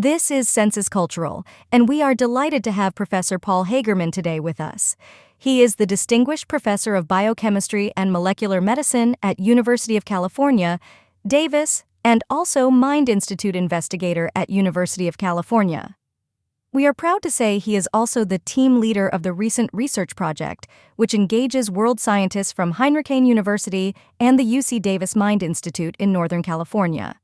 This is Census Cultural, and we are delighted to have Professor Paul Hagerman today with us. He is the Distinguished Professor of Biochemistry and Molecular Medicine at University of California, Davis, and also Mind Institute Investigator at University of California. We are proud to say he is also the team leader of the recent research project, which engages world scientists from Heinrich-Heine University and the UC Davis Mind Institute in Northern California.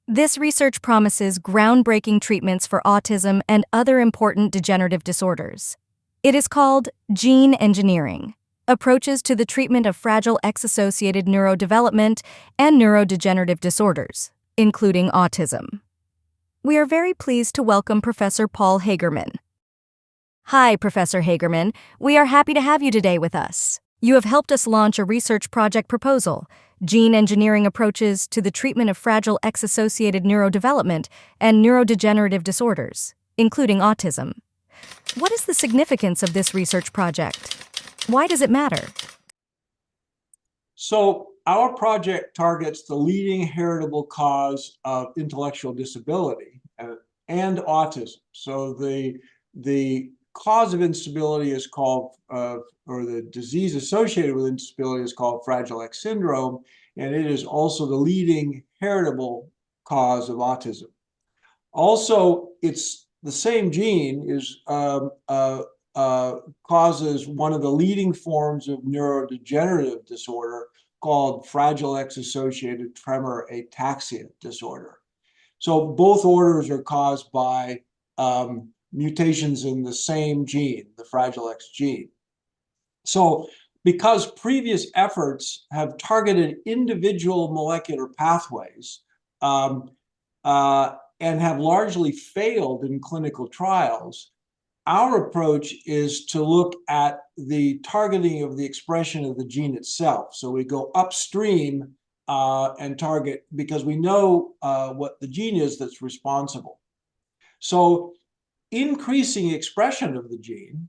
This research promises groundbreaking treatments for autism and other important degenerative disorders. It is called gene engineering, approaches to the treatment of fragile X-associated neurodevelopment and neurodegenerative disorders, including autism. We are very pleased to welcome Professor Paul Hagerman. Hi, Professor Hagerman. We are happy to have you today with us. You have helped us launch a research project proposal, Gene Engineering Approaches to the Treatment of Fragile X-associated Neurodevelopment and Neurodegenerative Disorders, including autism. What is the significance of this research project? Why does it matter? So our project targets the leading heritable cause of intellectual disability and autism. So the cause of instability is called, or the disease associated with instability is called Fragile X syndrome, and it is also the leading heritable cause of autism. Also, it's the same gene causes one of the leading forms of neurodegenerative disorder called Fragile X-associated tremor ataxia disorder. So both orders are caused by mutations in the same gene, the Fragile X gene. So because previous efforts have targeted individual molecular pathways and have largely failed in clinical trials, our approach is to look at the targeting of the expression of the gene itself. So we go upstream and target, because we know what the gene is that's responsible. So increasing expression of the gene,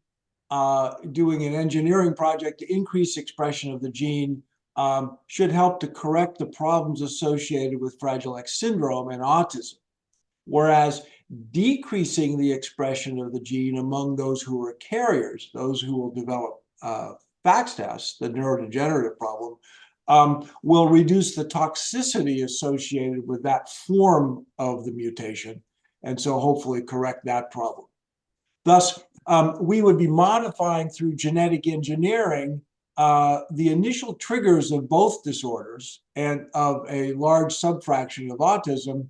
doing an engineering project to increase expression of the gene should help to correct the problems associated with Fragile X syndrome and autism. Whereas decreasing the expression of the gene among those who are carriers, those who will develop FAXTAS, the neurodegenerative problem, will reduce the toxicity associated with that form of the mutation, and so hopefully correct that problem. Thus, we would be modifying through genetic engineering the initial triggers of both disorders and of a large subfraction of autism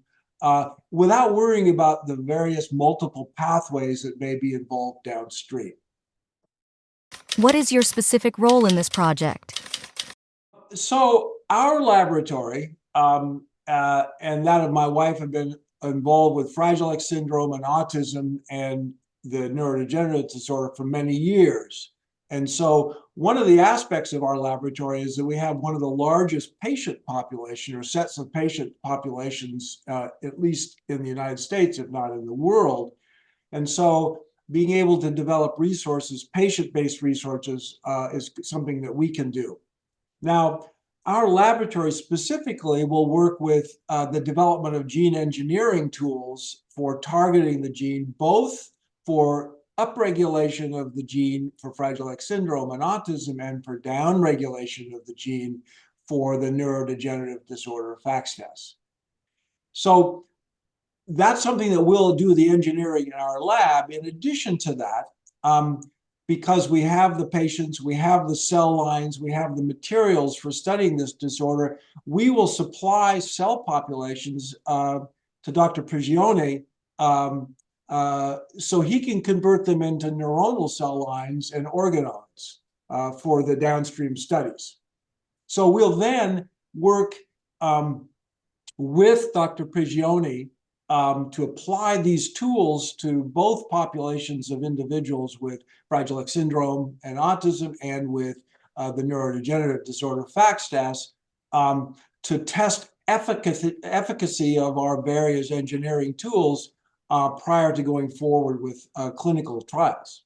without worrying about the various multiple pathways that may be involved downstream. What is your specific role in this project? So our laboratory and that of my wife have been involved with Fragile X syndrome and autism and the neurodegenerative disorder for many years. And so one of the aspects of our laboratory is that we have one of the largest patient population or sets of patient populations, at least in the United States, if not in the world. And so being able to develop resources, patient-based resources, is something that we can do. Now, our laboratory specifically will work with the development of gene engineering tools for targeting the gene, both for upregulation of the gene for Fragile X syndrome and autism, and for downregulation of the gene for the neurodegenerative disorder FAXTAS. So that's something that we'll do the engineering in our lab. In addition to that, because we have the patients, we have the cell lines, we have the materials for studying this disorder, we will supply cell populations to Dr. Prigioni so he can convert them into neuronal cell lines and organoids for the downstream studies. So we'll then work with Dr. Prigioni to apply these tools to both populations of individuals with Fragile X syndrome and autism and with the neurodegenerative disorder FAXTAS to test efficacy of our various engineering tools prior to going forward with clinical trials.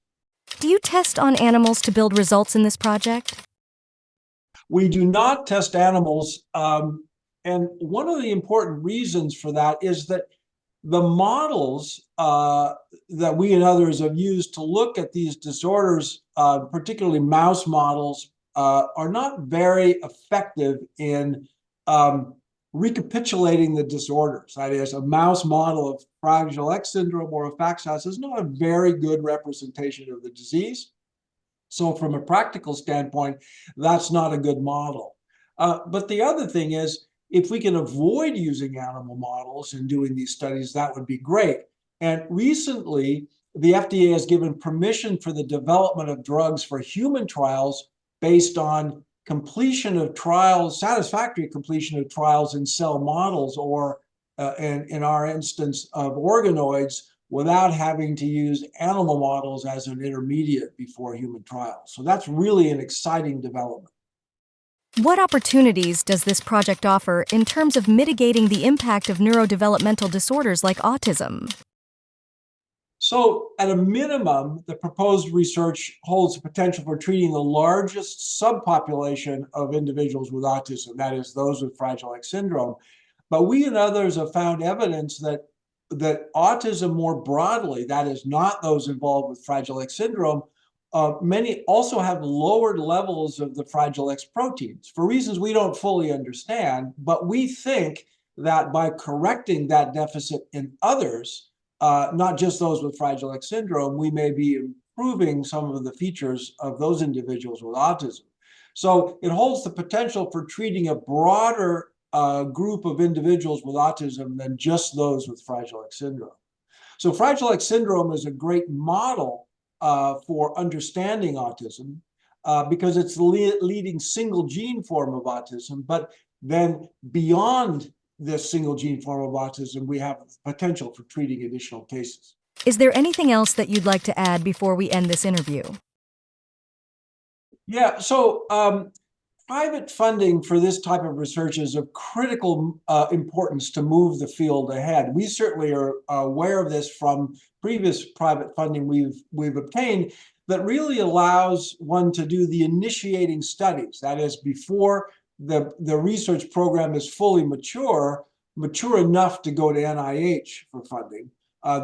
Do you test on animals to build results in this project? We do not test animals, and one of the important reasons for that is that The models that we and others have used to look at these disorders, particularly mouse models, are not very effective in recapitulating the disorders. That is, a mouse model of Fragile X syndrome or of FACS is not a very good representation of the disease. So from a practical standpoint, that's not a good model. But the other thing is, if we can avoid using animal models in doing these studies, that would be great. And recently, the FDA has given permission for the development of drugs for human trials based on completion of trials, satisfactory completion of trials in cell models, or in our instance of organoids, without having to use animal models as an intermediate before human trials. So that's really an exciting development. What opportunities does this project offer in terms of mitigating the impact of neurodevelopmental disorders like autism? So, at a minimum, the proposed research holds the potential for treating the largest subpopulation of individuals with autism, that is, those with Fragile X syndrome. But we and others have found evidence that autism more broadly, that is, not those involved with Fragile X syndrome, many also have lowered levels of the Fragile X proteins for reasons we don't fully understand. But we think that by correcting that deficit in others, not just those with Fragile X syndrome, we may be improving some of the features of those individuals with autism. So it holds the potential for treating a broader group of individuals with autism than just those with Fragile X syndrome. So Fragile X syndrome is a great model for understanding autism because it's the leading single gene form of autism. But then beyond this single gene form of autism, we have potential for treating additional cases. Is there anything else that you'd like to add before we end this interview? Yeah, so private funding for this type of research is of critical importance to move the field ahead. We certainly are aware of this from previous private funding we've obtained that really allows one to do the initiating studies. That is, before the research program is fully mature enough to go to NIH for funding.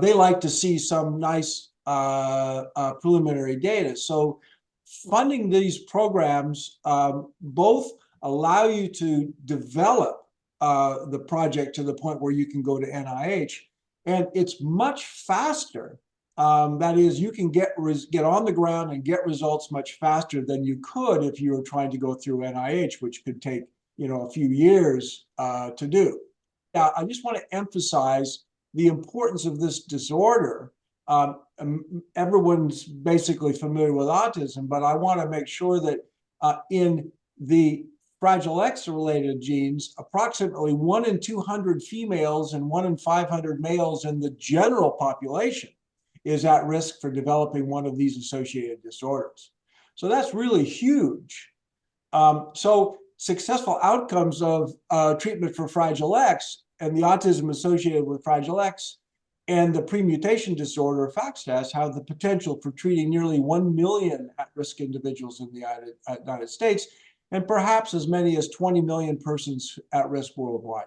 They like to see some nice preliminary data. So funding these programs both allow you to develop the project to the point where you can go to NIH, and it's much faster. That is, you can get on the ground and get results much faster than you could if you were trying to go through NIH, which could take a few years to do. Now, I just want to emphasize the importance of this disorder. Everyone's basically familiar with autism, but I want to make sure that in the Fragile X-related genes, approximately 1 in 200 females and 1 in 500 males in the general population is at risk for developing one of these associated disorders. So that's really huge. So successful outcomes of treatment for Fragile X and the autism associated with Fragile X and the premutation disorder, FACS, have the potential for treating nearly 1 million at-risk individuals in the United States, and perhaps as many as 20 million persons at risk worldwide.